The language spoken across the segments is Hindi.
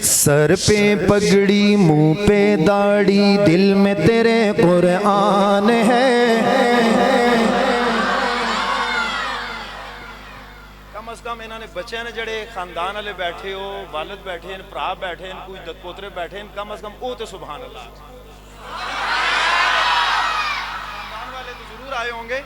सर पे पगड़ी मुंह पे दाढ़ी दिल में तेरे कुरान है। कम अज कम इन्होंने बच्चे ने जड़े खानदान वाले बैठे हो, वालिद बैठे हैं, भरा बैठे हैं, कोई दतपोतरे बैठे हैं, कम अज कम वो तो सुभान अल्लाह। खानदान वाले तो जरूर आए होंगे,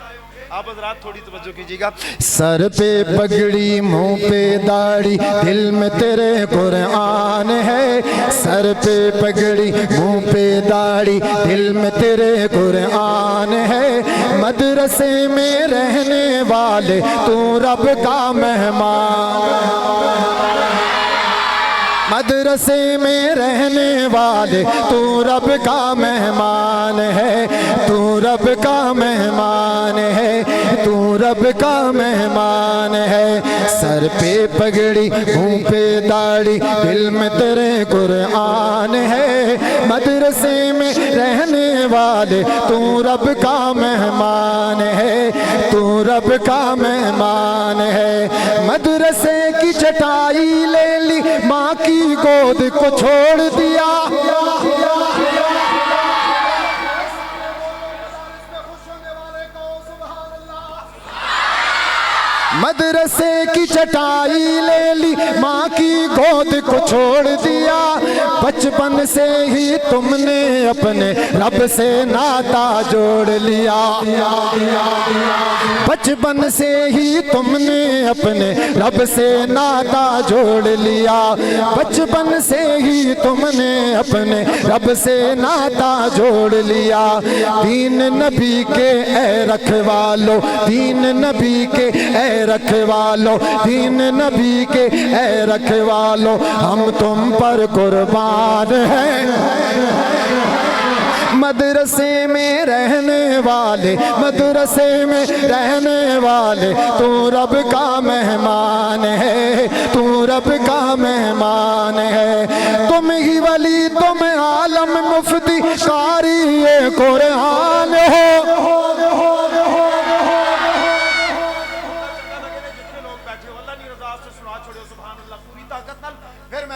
आप हजरात थोड़ी तवज्जो कीजिएगा। सर पे पगड़ी मुंह पे दाढ़ी दिल में तेरे कुरान है। सर पे पगड़ी मुंह पे दाढ़ी दिल में तेरे कुरान है। मदरसे में रहने वाले तू रब का मेहमान। मदरसे में रहने वाले तू रब का मेहमान है। तू रब का मेहमान है। तू रब का मेहमान है। सर पे पगड़ी मुंह पे दाढ़ी दिल में तेरे कुरान है। मदरसे में रहने वाले तू रब का मेहमान है। तू रब का मेहमान है। मदरसे की चटाई ले ली, माँ की गोद को छोड़ दिया। मदरसे की चटाई ले ली, माँ की गोद को छोड़ दिया। बचपन से ही तुमने अपने रब से नाता जोड़ लिया। बचपन से ही तुमने अपने रब से नाता जोड़ लिया। बचपन से ही तुमने अपने रब से नाता जोड़ लिया। दीन नबी के ए रखवालो, दीन नबी के ए रखवालो, दीन नबी के ए रखवालो, हम तुम पर कुर्बान हैं। मदरसे में रहने वाले, मदरसे में रहने वाले तू रब का मेहमान है। तू रब का मेहमान है। तुम ही वली, तुम आलम मुफ्ती, कारी ये कुरान हो।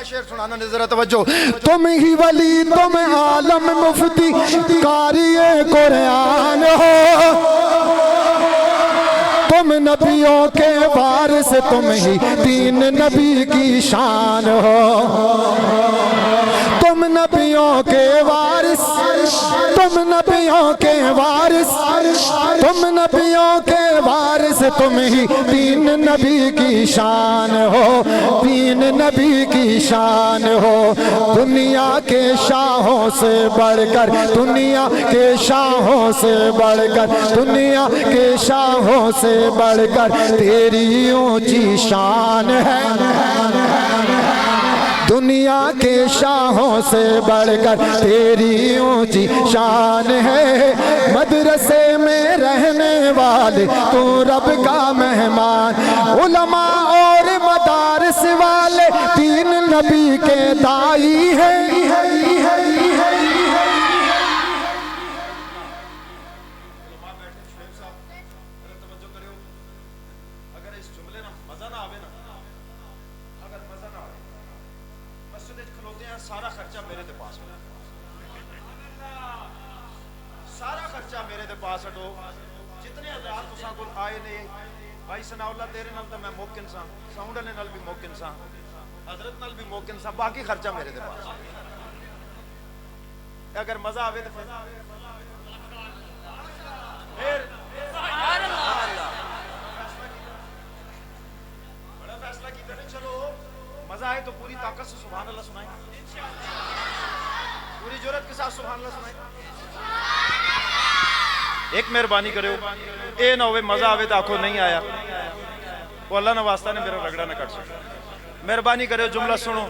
शेर सुनाना जरा तवज्जो। तुम ही वली, तुम आलम मुफ्ती, कारी कुरान हो। तुम नबियों के वारिस, तुम ही तीन नबी की शान हो। तुम नबियों के वारिस, तुम नबियों के वारिस, तुम नबियों के वारिस, तुम ही तीन नबी की शान हो। तीन नबी की शान हो। दुनिया के शाहों से बढ़कर, दुनिया के शाहों से बढ़कर, दुनिया के शाहों से बढ़कर तेरी ऊंची शान है। दुनिया के शाहों से बढ़कर तेरी ऊंची शान है। मदरसे में रहने वाले तू रब का मेहमान। उलमा और मदारिस वाले तीन नबी के दाई है। सारा खर्चा मेरे दे पास, सारा खर्चा मेरे दे पास हटो। जितने हज़ार तुसा कोल आए ने भाई सनाउल्लाह तेरे नाल तो मैं मुमकिन सा, साउंड वाले नाल भी मुमकिन सा, हजरत नाल भी मुमकिन सा, बाकी खर्चा मेरे दे पास। अगर मजा आवे तो फिर बड़ा फैसला कीता ने। चलो मजा आए तो पूरी ताकत से सुभान अल्लाह सुनाए, पूरी जुर्रत के साथ सुभान अल्लाह सुनाए। एक मेहरबानी करो, ए ना होवे मजा आवे तो आखो नहीं आया, वो अल्लाह ने वास्ता ने मेरा रगड़ा न कट सके। मेहरबानी करो, जुमला सुनो।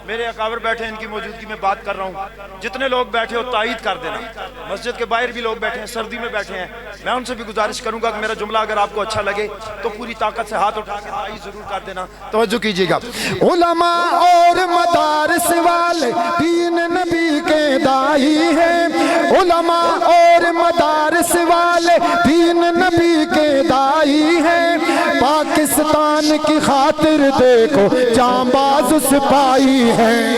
मेरे अकाबर बैठे हैं, इनकी मौजूदगी में बात कर रहा हूँ। जितने लोग बैठे हो तायीद कर देना। मस्जिद के बाहर भी लोग बैठे हैं, सर्दी में बैठे हैं। मैं उनसे भी गुजारिश करूंगा कि मेरा जुमला अगर आपको अच्छा लगे तो पूरी ताकत से हाथ उठा के तायीद जरूर कर देना। तवज्जो कीजिएगा। उलमा और मदारिस वाले तीन नबी के दाई हैं। उलमा और मदारिस वाले तीन नबी के दाई हैं। पाकिस्तान की खातिर खातिर देखो जांबाज सिपाही हैं।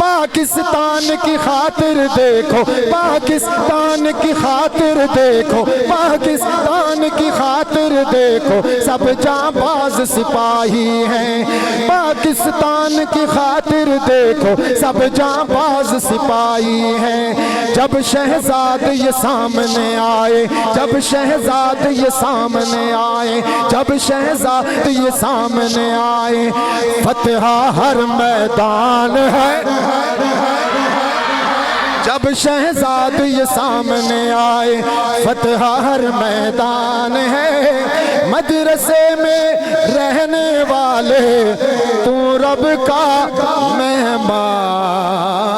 पाकिस्तान की खातिर देखो, पाकिस्तान की खातिर देखो, पाकिस्तान की खातिर देखो, सब जांबाज सिपाही हैं। पाकिस्तान की खातिर देखो, सब जांबाज सिपाही हैं। जब शहजाद ये सामने आए, जब शहजाद ये सामने आए, जब शहजाद ये सामने आए, फतह हर मैदान है। जब शहजाद ये सामने आए, फतह हर मैदान है। मदरसे में रहने वाले तू रब का मेहमान